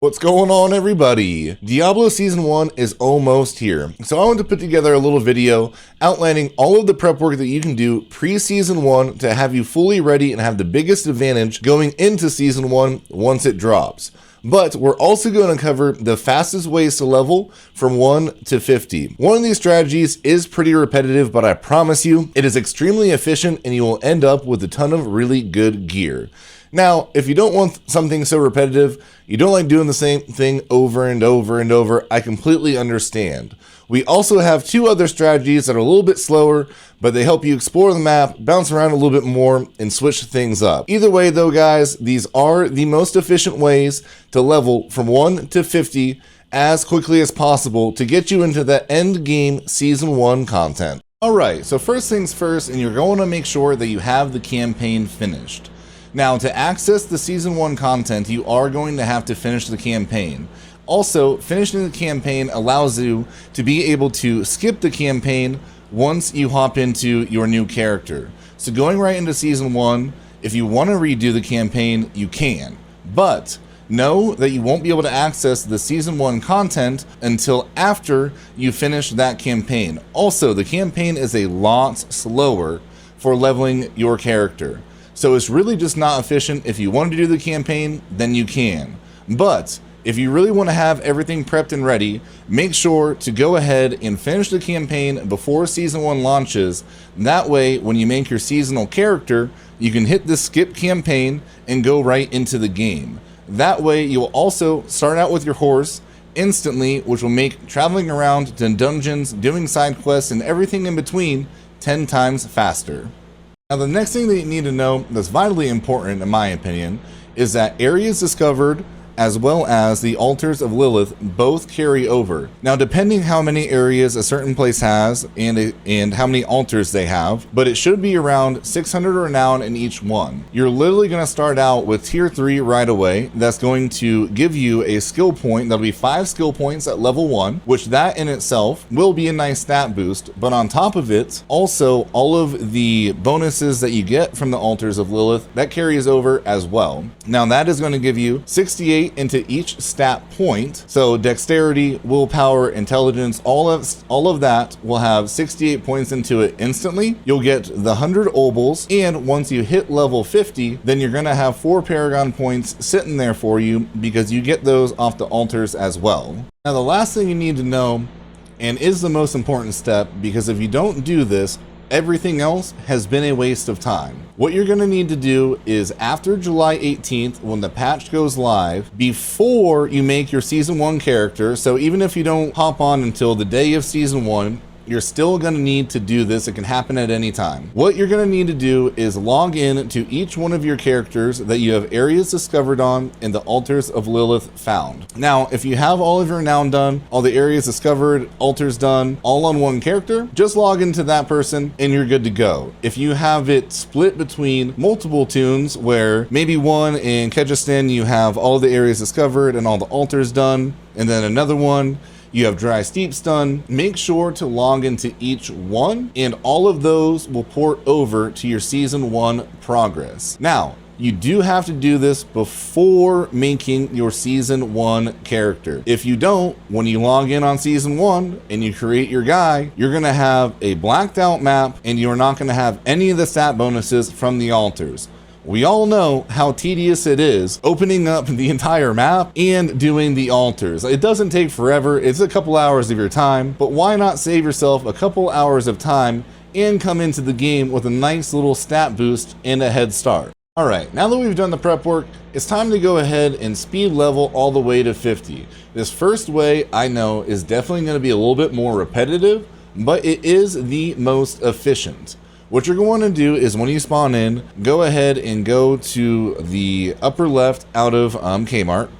What's going on, everybody? Diablo Season 1 is almost here, so I wanted to put together a little video outlining all of the prep work that you can do pre-Season 1 to have you fully ready and have the biggest advantage going into Season 1 once it drops. But we're also going to cover the fastest ways to level from 1 to 50. One of these strategies is pretty repetitive, but I promise you, it is extremely efficient and you will end up with a ton of really good gear. Now, if you don't want something so repetitive, you don't like doing the same thing over and over and over, I completely understand. We also have two other strategies that are a little bit slower, but they help you explore the map, bounce around a little bit more, and switch things up. Either way though, guys, these are the most efficient ways to level from 1 to 50 as quickly as possible to get you into that end game Season 1 content. Alright, so first things first, and you're going to make sure that you have the campaign finished. Now, to access the Season 1 content, you are going to have to finish the campaign. Also, finishing the campaign allows you to be able to skip the campaign once you hop into your new character. So going right into Season 1, if you want to redo the campaign, you can. But know that you won't be able to access the Season 1 content until after you finish that campaign. Also, the campaign is a lot slower for leveling your character. So it's really just not efficient. If you want to do the campaign, then you can. But if you really want to have everything prepped and ready, make sure to go ahead and finish the campaign before Season 1 launches. That way, when you make your seasonal character, you can hit the skip campaign and go right into the game. That way, you'll also start out with your horse instantly, which will make traveling around to dungeons, doing side quests, and everything in between 10 times faster. Now, the next thing that you need to know that's vitally important, in my opinion, is that areas discovered as well as the altars of Lilith both carry over. Now, depending how many areas a certain place has and how many altars they have, but it should be around 600 renown in each one. You're literally going to start out with tier 3 right away. That's going to give you a skill point. That'll be 5 skill points at level 1, which that in itself will be a nice stat boost. But on top of it, also all of the bonuses that you get from the altars of Lilith, that carries over as well. Now, that is going to give you 68 into each stat point. So dexterity, willpower, intelligence, all of that will have 68 points into it instantly. You'll get the 100 obols, and once you hit level 50, then you're going to have 4 paragon points sitting there for you because you get those off the altars as well. Now, the last thing you need to know, and is the most important step, because if you don't do this, everything else has been a waste of time. What you're going to need to do is after July 18th, when the patch goes live, before you make your Season 1 character, so even if you don't hop on until the day of Season 1, you're still going to need to do this. It can happen at any time. What you're going to need to do is log in to each one of your characters that you have areas discovered on and the altars of Lilith found. Now, if you have all of your renown done, all the areas discovered, altars done, all on one character, just log into that person and you're good to go. If you have it split between multiple tunes where maybe one in Kyrgyzstan you have all the areas discovered and all the altars done, and then another one you have dry steeps done, make sure to log into each one, and all of those will port over to your Season 1 progress. Now, you do have to do this before making your Season 1 character. If you don't, when you log in on Season 1 and you create your guy, you're going to have a blacked out map and you're not going to have any of the stat bonuses from the altars. We all know how tedious it is opening up the entire map and doing the altars. It doesn't take forever. It's a couple hours of your time, but why not save yourself a couple hours of time and come into the game with a nice little stat boost and a head start? All right, now that we've done the prep work, it's time to go ahead and speed level all the way to 50. This first way, I know, is definitely going to be a little bit more repetitive, but it is the most efficient. What you're going to do is when you spawn in, go ahead and go to the upper left out of Kmart,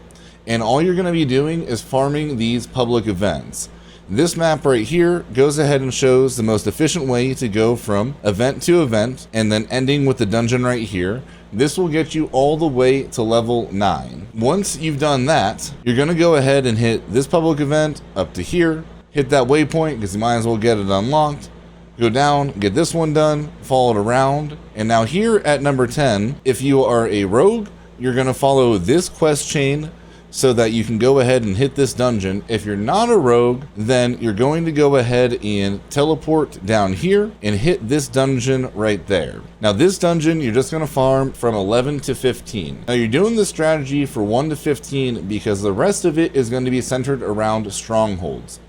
and all you're going to be doing is farming these public events. This map right here goes ahead and shows the most efficient way to go from event to event, and then ending with the dungeon right here. This will get you all the way to level 9. Once you've done that, you're going to go ahead and hit this public event up to here, hit that waypoint because you might as well get it unlocked. Go down, get this one done, follow it around, and now here at number 10, if you are a rogue, you're going to follow this quest chain so that you can go ahead and hit this dungeon. If you're not a rogue, then you're going to go ahead and teleport down here and hit this dungeon right there. Now this dungeon, you're just going to farm from 11 to 15. Now you're doing this strategy for 1 to 15 because the rest of it is going to be centered around strongholds,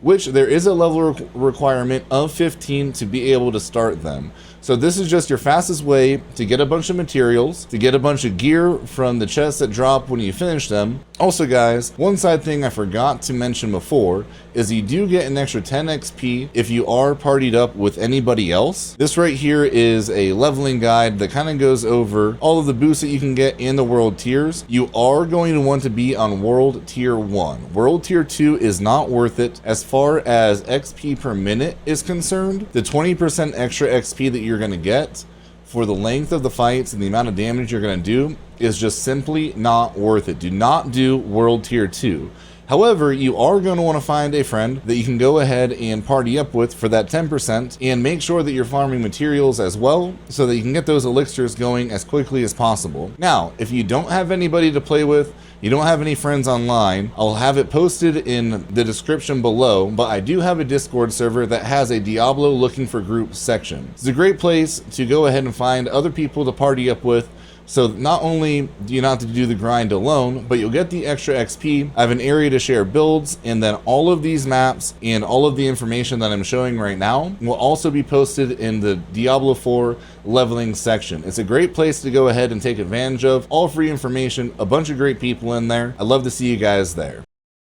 which there is a level requirement of 15 to be able to start them. So this is just your fastest way to get a bunch of materials, to get a bunch of gear from the chests that drop when you finish them. Also guys, one side thing I forgot to mention before is you do get an extra 10 XP if you are partied up with anybody else. This right here is a leveling guide that kind of goes over all of the boosts that you can get in the world tiers. You are going to want to be on world tier 1. World tier 2 is not worth it. As far as XP per minute is concerned, the 20% extra XP that you're going to get for the length of the fights and the amount of damage you're going to do is just simply not worth it. Do not do world tier 2. However, you are going to want to find a friend that you can go ahead and party up with for that 10% and make sure that you're farming materials as well so that you can get those elixirs going as quickly as possible. Now, if you don't have anybody to play with, you don't have any friends online, I'll have it posted in the description below, but I do have a Discord server that has a Diablo looking for groups section. It's a great place to go ahead and find other people to party up with. So not only do you not have to do the grind alone, but you'll get the extra XP. I have an area to share builds, and then all of these maps and all of the information that I'm showing right now will also be posted in the Diablo 4 leveling section. It's a great place to go ahead and take advantage of. All free information, a bunch of great people in there. I'd love to see you guys there.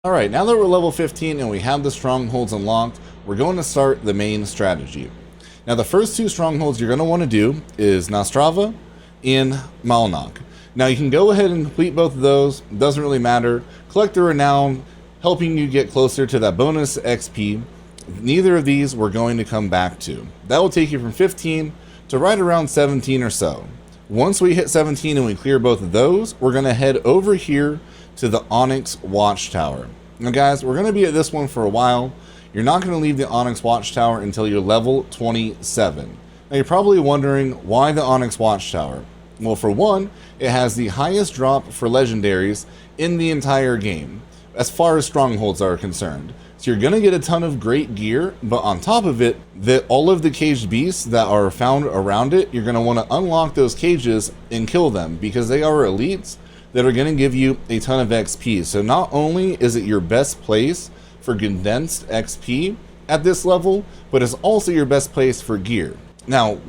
All right, now that we're level 15 and we have the strongholds unlocked, we're going to start the main strategy. Now the first 2 strongholds you're going to want to do is Nastrava in Malnok. Now you can go ahead and complete both of those, doesn't really matter. Collect the renown, helping you get closer to that bonus XP. Neither of these we're going to come back to. That will take you from 15 to right around 17 or so. Once we hit 17 and we clear both of those, we're going to head over here to the Onyx Watchtower. Now guys, we're going to be at this one for a while. You're not going to leave the Onyx Watchtower until you're level 27. Now you're probably wondering why the Onyx Watchtower. Well, for one, it has the highest drop for legendaries in the entire game, as far as strongholds are concerned. So you're going to get a ton of great gear, but on top of it, all of the caged beasts that are found around it, you're going to want to unlock those cages and kill them because they are elites that are going to give you a ton of XP. So not only is it your best place for condensed XP at this level, but it's also your best place for gear. Now,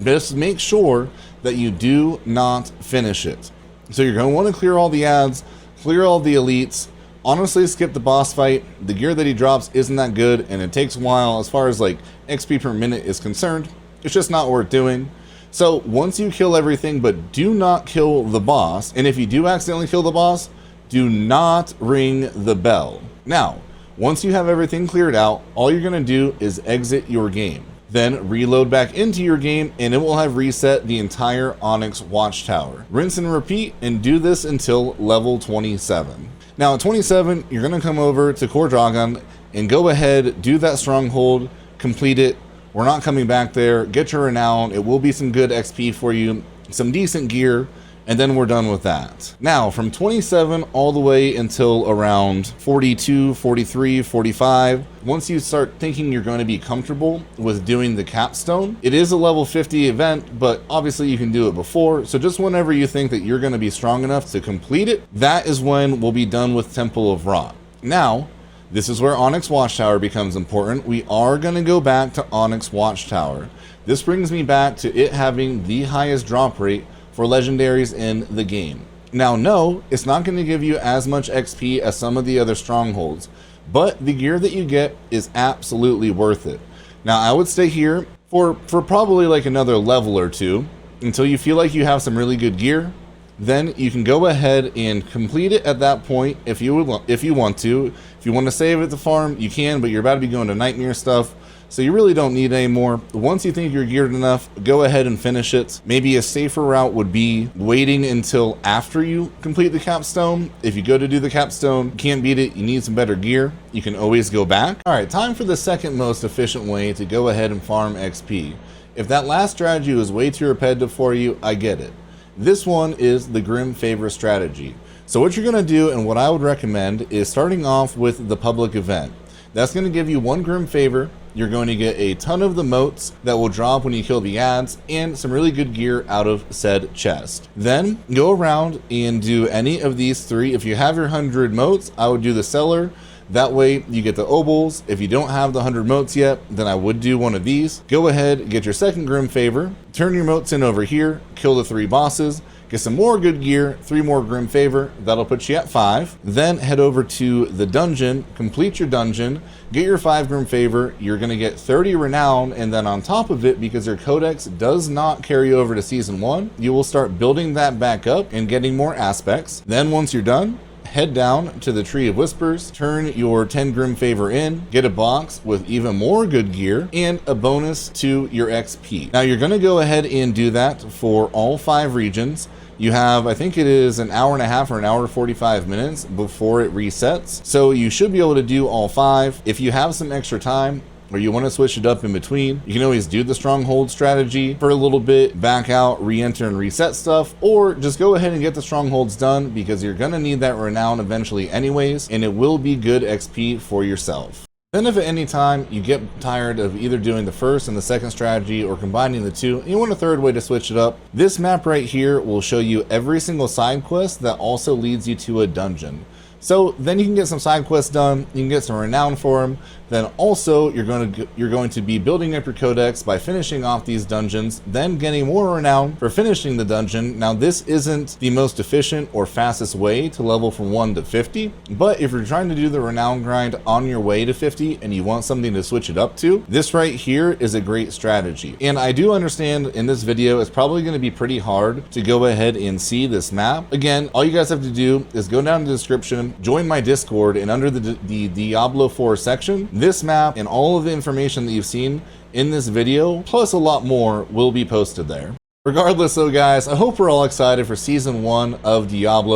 just make sure that you do not finish it. So you're going to want to clear all the ads, clear all the elites, honestly skip the boss fight. The gear that he drops isn't that good, and it takes a while as far as like XP per minute is concerned. It's just not worth doing. So once you kill everything, but do not kill the boss, and if you do accidentally kill the boss, do not ring the bell. Now, once you have everything cleared out, all you're going to do is exit your game. Then reload back into your game and it will have reset the entire Onyx Watchtower. Rinse and repeat and do this until level 27. Now at 27, you're going to come over to Core Dragon and go ahead, do that stronghold, complete it. We're not coming back there. Get your renown. It will be some good XP for you, some decent gear, and then we're done with that. Now, from 27 all the way until around 42, 43, 45, once you start thinking you're going to be comfortable with doing the capstone, it is a level 50 event, but obviously you can do it before. So just whenever you think that you're going to be strong enough to complete it, that is when we'll be done with Temple of Rot. Now, this is where Onyx Watchtower becomes important. We are going to go back to Onyx Watchtower. This brings me back to it having the highest drop rate for legendaries in the game. Now, no, it's not going to give you as much XP as some of the other strongholds, but the gear that you get is absolutely worth it. Now, I would stay here for probably like another level or two until you feel like you have some really good gear. Then you can go ahead and complete it at that point if you want to. If you want to save it to farm, you can, but you're about to be going to nightmare stuff, so you really don't need any more. Once you think you're geared enough, go ahead and finish it. Maybe a safer route would be waiting until after you complete the capstone. If you go to do the capstone, can't beat it, you need some better gear, you can always go back. All right, time for the second most efficient way to go ahead and farm XP. If that last strategy was way too repetitive for you, I get it. This one is the Grim Favor strategy. So what you're going to do, and what I would recommend, is starting off with the public event. That's going to give you 1 Grim Favor. You're going to get a ton of the motes that will drop when you kill the ads, and some really good gear out of said chest. Then go around and do any of these 3. If you have your 100 motes, I would do the cellar. That way you get the obols. If you don't have the 100 motes yet, then I would do one of these. Go ahead, get your 2nd Grim Favor, turn your motes in over here, kill the 3 bosses, get some more good gear, 3 more Grim Favor, that'll put you at 5. Then head over to the dungeon, complete your dungeon, get your 5 Grim Favor, you're gonna get 30 Renown, and then on top of it, because your codex does not carry over to Season 1, you will start building that back up and getting more aspects. Then once you're done, head down to the Tree of Whispers, turn your 10 Grim Favor in, get a box with even more good gear, and a bonus to your XP. Now you're gonna go ahead and do that for all 5 regions. You have, I think it is an hour and a half or an hour 45 minutes before it resets. So you should be able to do all 5. If you have some extra time, or you want to switch it up in between, you can always do the stronghold strategy for a little bit, back out, re-enter and reset stuff, or just go ahead and get the strongholds done, because you're going to need that renown eventually anyways, and it will be good XP for yourself. Then if at any time you get tired of either doing the first and the second strategy or combining the 2, and you want a 3rd way to switch it up, this map right here will show you every single side quest that also leads you to a dungeon. So then you can get some side quests done, you can get some renown for them, then also you're going to be building up your codex by finishing off these dungeons, then getting more renown for finishing the dungeon. Now this isn't the most efficient or fastest way to level from 1 to 50, but if you're trying to do the renown grind on your way to 50 and you want something to switch it up to, this right here is a great strategy. And I do understand in this video it's probably going to be pretty hard to go ahead and see this map. Again, all you guys have to do is go down to the description, join my Discord, and under the Diablo 4 section, this map and all of the information that you've seen in this video, plus a lot more, will be posted there. Regardless though guys, I hope we're all excited for Season 1 of Diablo.